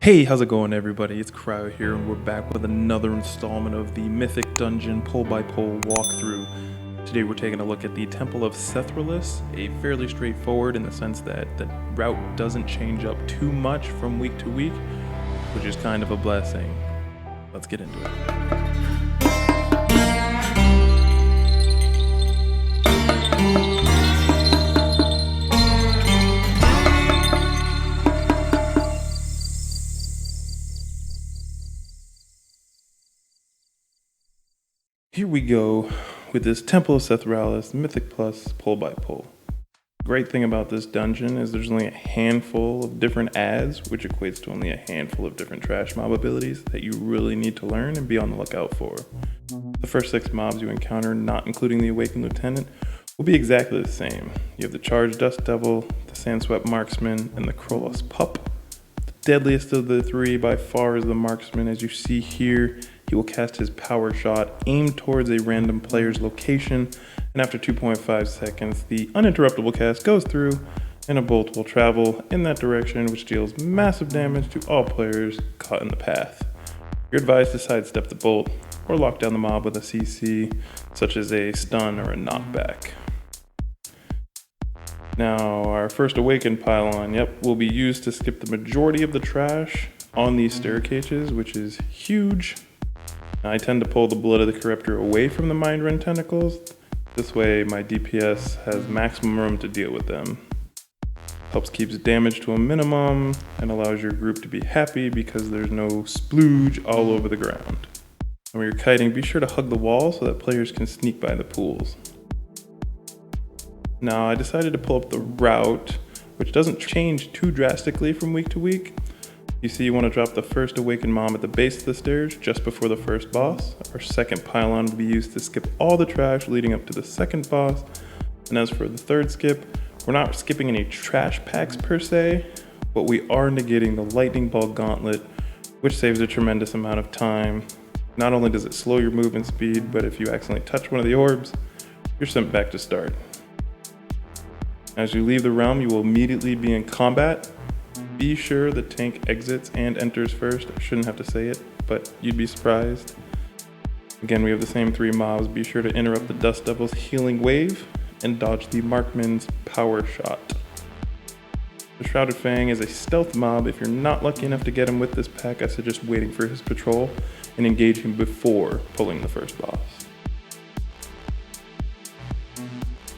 Hey, how's it going everybody? It's Cryo here and we're back with another installment of the Mythic Dungeon pull-by-pull walkthrough. Today we're taking a look at the Temple of Sethraliss, a fairly straightforward in the sense that the route doesn't change up too much from week to week, which is kind of a blessing. Let's get into it. Here we go with this Temple of Sethraliss Mythic Plus pull-by-pull. The great thing about this dungeon is there's only a handful of different adds, which equates to only a handful of different trash mob abilities that you really need to learn and be on the lookout for. The first 6 mobs you encounter, not including the Awakened Lieutenant, will be exactly the same. You have the Charged Dust Devil, the Sandswept Marksman, and the Krolos Pup. The deadliest of the 3 by far is the Marksman. As you see here, he will cast his power shot aimed towards a random player's location, and after 2.5 seconds, the uninterruptible cast goes through, and a bolt will travel in that direction, which deals massive damage to all players caught in the path. You're advised to sidestep the bolt, or lock down the mob with a CC, such as a stun or a knockback. Now, our first Awakened Pylon, will be used to skip the majority of the trash on these staircases, which is huge. I tend to pull the Blood of the Corruptor away from the Mind Rend tentacles. This way my DPS has maximum room to deal with them. Helps keeps damage to a minimum and allows your group to be happy because there's no splooge all over the ground. And when you're kiting, be sure to hug the wall so that players can sneak by the pools. Now I decided to pull up the route, which doesn't change too drastically from week to week. You see, you want to drop the first Awakened Mom at the base of the stairs just before the first boss. Our second Pylon will be used to skip all the trash leading up to the second boss. And as for the third skip, we're not skipping any trash packs per se, but we are negating the Lightning Ball Gauntlet, which saves a tremendous amount of time. Not only does it slow your movement speed, but if you accidentally touch one of the orbs, you're sent back to start. As you leave the realm, you will immediately be in combat. Be sure the tank exits and enters first. I shouldn't have to say it, but you'd be surprised. Again, we have the same 3 mobs. Be sure to interrupt the Dust Devil's healing wave and dodge the Markman's power shot. The Shrouded Fang is a stealth mob. If you're not lucky enough to get him with this pack, I suggest waiting for his patrol and engage him before pulling the first boss.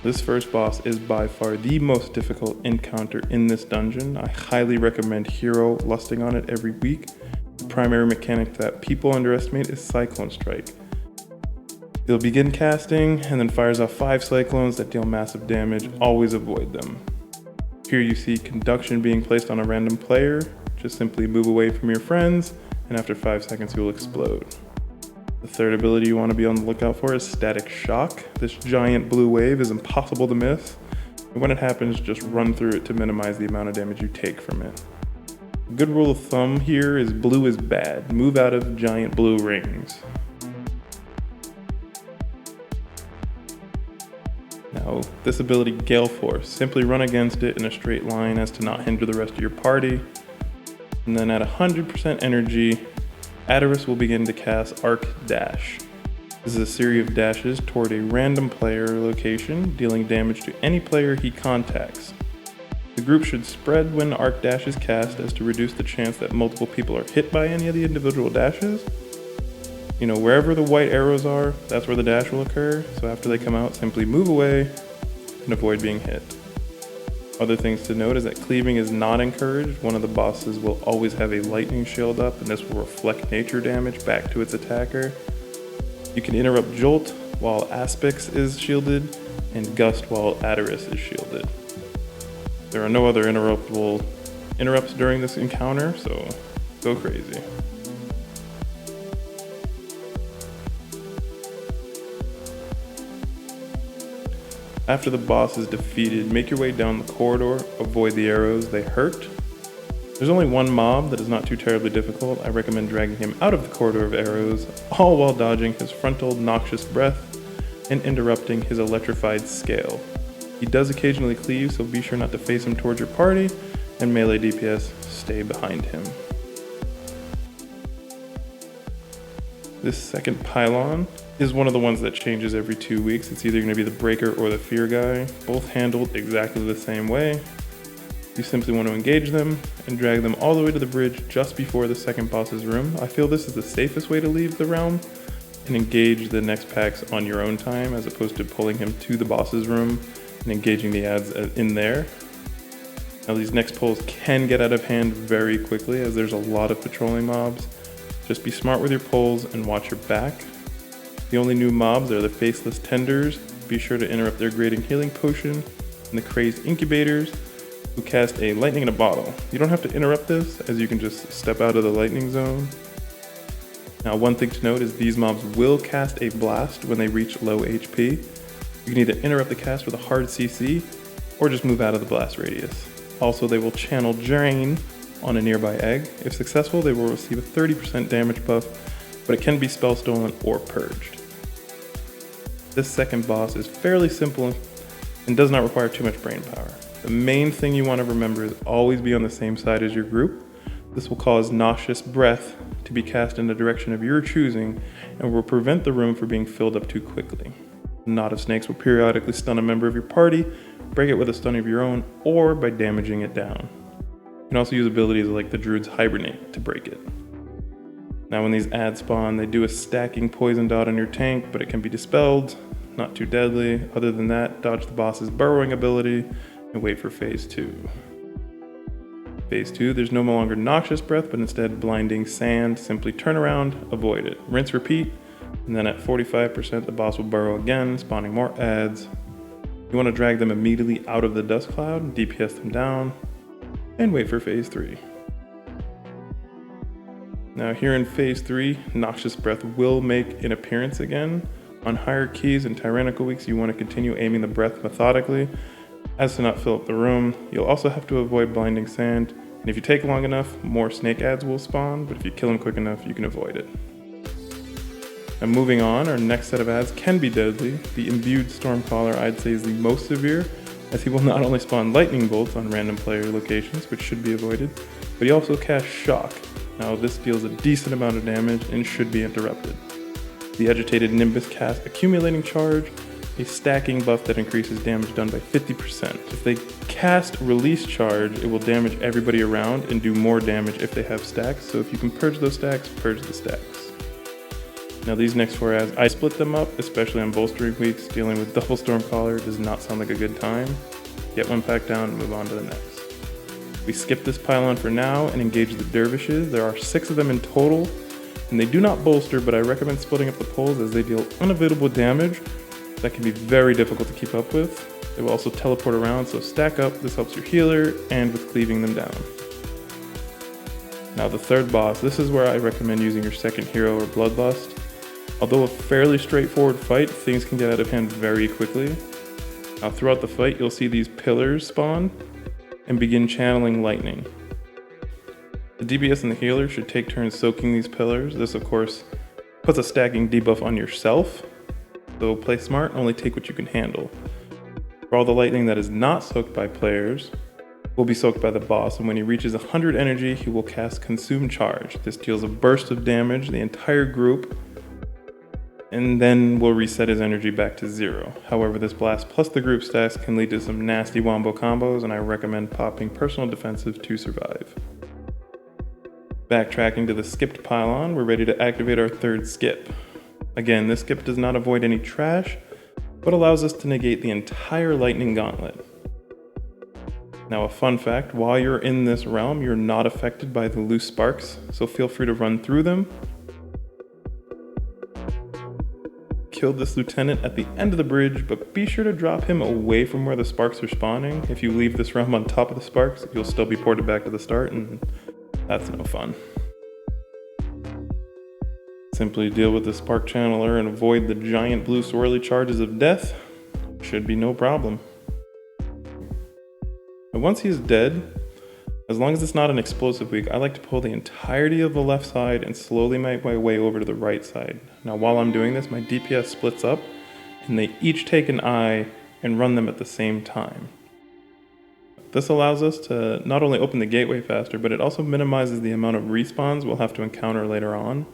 This first boss is by far the most difficult encounter in this dungeon. I highly recommend hero lusting on it every week. The primary mechanic that people underestimate is Cyclone Strike. He'll begin casting and then fires off 5 cyclones that deal massive damage. Always avoid them. Here you see conduction being placed on a random player. Just simply move away from your friends, and after 5 seconds he will explode. The third ability you want to be on the lookout for is Static Shock. This giant blue wave is impossible to miss, and when it happens, just run through it to minimize the amount of damage you take from it. A good rule of thumb here is blue is bad. Move out of giant blue rings. Now, this ability, Gale-Force, simply run against it in a straight line as to not hinder the rest of your party, and then at 100% energy, Adderus will begin to cast Arc Dash. This is a series of dashes toward a random player location, dealing damage to any player he contacts. The group should spread when Arc Dash is cast as to reduce the chance that multiple people are hit by any of the individual dashes. You know, wherever the white arrows are, that's where the dash will occur, so after they come out, simply move away and avoid being hit. Other things to note is that cleaving is not encouraged. One of the bosses will always have a lightning shield up, and this will reflect nature damage back to its attacker. You can interrupt Jolt while Aspix is shielded, and Gust while Adderus is shielded. There are no other interrupts during this encounter, so go crazy. After the boss is defeated, make your way down the corridor, avoid the arrows, they hurt. There's only one mob that is not too terribly difficult. I recommend dragging him out of the corridor of arrows, all while dodging his frontal noxious breath and interrupting his electrified scale. He does occasionally cleave, so be sure not to face him towards your party, and melee DPS stay behind him. This second Pylon is one of the ones that changes every 2 weeks. It's either going to be the Breaker or the Fear guy, both handled exactly the same way. You simply want to engage them and drag them all the way to the bridge just before the second boss's room. I feel this is the safest way to leave the realm and engage the next packs on your own time, as opposed to pulling him to the boss's room and engaging the ads in there. Now these next pulls can get out of hand very quickly, as there's a lot of patrolling mobs. Just be smart with your pulls and watch your back. The only new mobs are the Faceless Tenders. Be sure to interrupt their grading healing potion, and the Crazed Incubators, who cast a lightning in a bottle. You don't have to interrupt this, as you can just step out of the lightning zone. Now one thing to note is these mobs will cast a blast when they reach low HP. You can either interrupt the cast with a hard CC, or just move out of the blast radius. Also, they will channel Drain on a nearby egg. If successful, they will receive a 30% damage buff, but it can be spell stolen or purged. This second boss is fairly simple and does not require too much brain power. The main thing you want to remember is always be on the same side as your group. This will cause Nauseous Breath to be cast in the direction of your choosing and will prevent the room from being filled up too quickly. A knot of snakes will periodically stun a member of your party, break it with a stun of your own, or by damaging it down. You can also use abilities like the Druid's Hibernate to break it. Now when these ads spawn, they do a stacking poison dot on your tank, but it can be dispelled, not too deadly. Other than that, dodge the boss's burrowing ability and wait for phase 2. Phase 2, there's no longer Noxious Breath, but instead Blinding Sand. Simply turn around, avoid it. Rinse, repeat, and then at 45% the boss will burrow again, spawning more ads. You want to drag them immediately out of the dust cloud, DPS them down, and wait for phase 3. Now here in phase 3, Noxious Breath will make an appearance again. On higher keys and tyrannical weeks, you want to continue aiming the breath methodically as to not fill up the room. You'll also have to avoid Blinding Sand, and if you take long enough, more snake ads will spawn, but if you kill them quick enough, you can avoid it. And moving on, our next set of ads can be deadly. The Imbued Stormcaller I'd say is the most severe, as he will not only spawn lightning bolts on random player locations, which should be avoided, but he also casts Shock. Now this deals a decent amount of damage and should be interrupted. The Agitated Nimbus casts Accumulating Charge, a stacking buff that increases damage done by 50%. If they cast Release Charge, it will damage everybody around and do more damage if they have stacks, so if you can purge those stacks, purge the stacks. Now these next 4 ads, I split them up, especially on bolstering weeks. Dealing with double Stormcaller does not sound like a good time. Get one pack down and move on to the next. We skip this Pylon for now and engage the Dervishes. There are 6 of them in total, and they do not bolster, but I recommend splitting up the pulls as they deal unavoidable damage that can be very difficult to keep up with. They will also teleport around, so stack up. This helps your healer and with cleaving them down. Now the third boss, this is where I recommend using your second hero or Bloodlust. Although a fairly straightforward fight, things can get out of hand very quickly. Now throughout the fight, you'll see these pillars spawn and begin channeling lightning. The DPS and the healer should take turns soaking these pillars. This of course puts a stacking debuff on yourself, so play smart and only take what you can handle. For all the lightning that is not soaked by players, will be soaked by the boss, and when he reaches 100 energy, he will cast Consume Charge. This deals a burst of damage to the entire group, and then will reset his energy back to 0. However, this blast plus the group stacks can lead to some nasty wombo combos, and I recommend popping Personal Defensive to survive. Backtracking to the skipped Pylon, we're ready to activate our third skip. Again, this skip does not avoid any trash, but allows us to negate the entire lightning gauntlet. Now a fun fact, while you're in this realm, you're not affected by the loose sparks, so feel free to run through them. Kill this lieutenant at the end of the bridge, but be sure to drop him away from where the sparks are spawning. If you leave this realm on top of the sparks, you'll still be ported back to the start, and that's no fun. Simply deal with the spark channeler and avoid the giant blue swirly charges of death. Should be no problem. And once he's dead, as long as it's not an explosive week, I like to pull the entirety of the left side and slowly make my way over to the right side. Now while I'm doing this, my DPS splits up and they each take an eye and run them at the same time. This allows us to not only open the gateway faster, but it also minimizes the amount of respawns we'll have to encounter later on.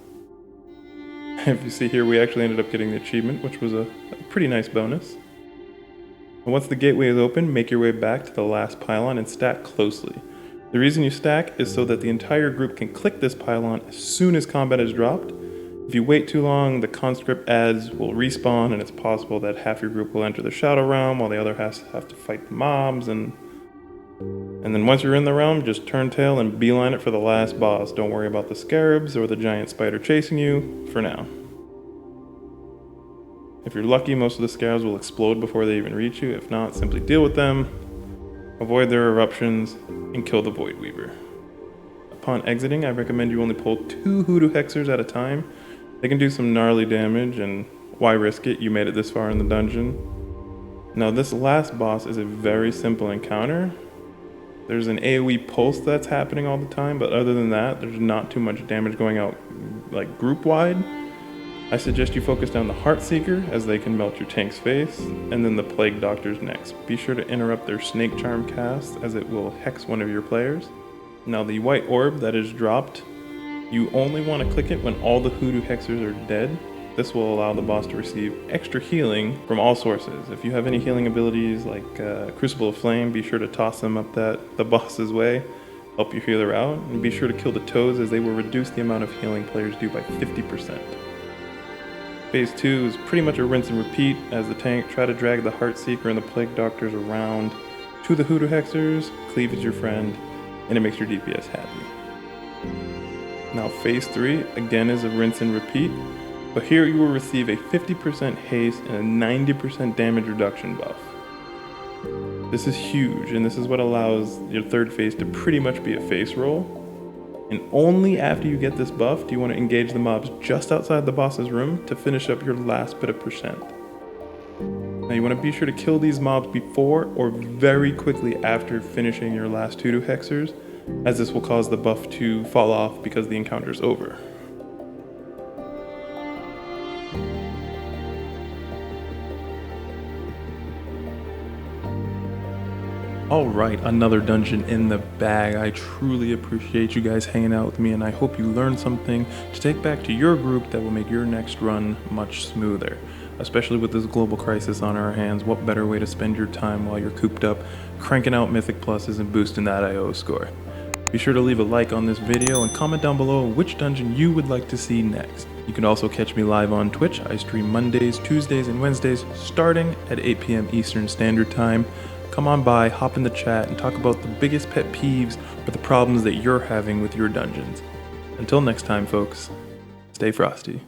If you see here, we actually ended up getting the achievement, which was a pretty nice bonus. And once the gateway is open, make your way back to the last pylon and stack closely. The reason you stack is so that the entire group can click this pylon as soon as combat is dropped. If you wait too long, the conscript adds will respawn, and it's possible that half your group will enter the Shadow Realm while the other half have to fight the mobs. And then once you're in the realm, just turn tail and beeline it for the last boss. Don't worry about the scarabs or the giant spider chasing you for now. If you're lucky, most of the scarabs will explode before they even reach you. If not, simply deal with them, avoid their eruptions, and kill the Void Weaver. Upon exiting, I recommend you only pull 2 Hoodoo Hexers at a time. They can do some gnarly damage, and why risk it? You made it this far in the dungeon. Now this last boss is a very simple encounter. There's an AoE pulse that's happening all the time, but other than that, there's not too much damage going out like group-wide. I suggest you focus down the Heartseeker, as they can melt your tank's face, and then the Plague Doctor's next. Be sure to interrupt their Snake Charm cast, as it will hex one of your players. Now the white orb that is dropped, you only want to click it when all the Hoodoo Hexers are dead. This will allow the boss to receive extra healing from all sources. If you have any healing abilities like Crucible of Flame, be sure to toss them up the boss's way, help your healer out, and be sure to kill the toads, as they will reduce the amount of healing players do by 50%. Phase 2 is pretty much a rinse and repeat. As the tank, try to drag the Heartseeker and the Plague Doctors around to the Hoodoo Hexers, cleave is your friend, and it makes your DPS happy. Now phase 3 again is a rinse and repeat, but here you will receive a 50% haste and a 90% damage reduction buff. This is huge, and this is what allows your third phase to pretty much be a face roll. And only after you get this buff do you want to engage the mobs just outside the boss's room to finish up your last bit of percent. Now you want to be sure to kill these mobs before or very quickly after finishing your last Hoodoo Hexers, as this will cause the buff to fall off because the encounter is over. Alright, another dungeon in the bag. I truly appreciate you guys hanging out with me, and I hope you learned something to take back to your group that will make your next run much smoother. Especially with this global crisis on our hands, what better way to spend your time while you're cooped up, cranking out Mythic Pluses and boosting that IO score. Be sure to leave a like on this video and comment down below which dungeon you would like to see next. You can also catch me live on Twitch. I stream Mondays, Tuesdays, and Wednesdays starting at 8 p.m. Eastern Standard Time. Come on by, hop in the chat, and talk about the biggest pet peeves or the problems that you're having with your dungeons. Until next time, folks, stay frosty.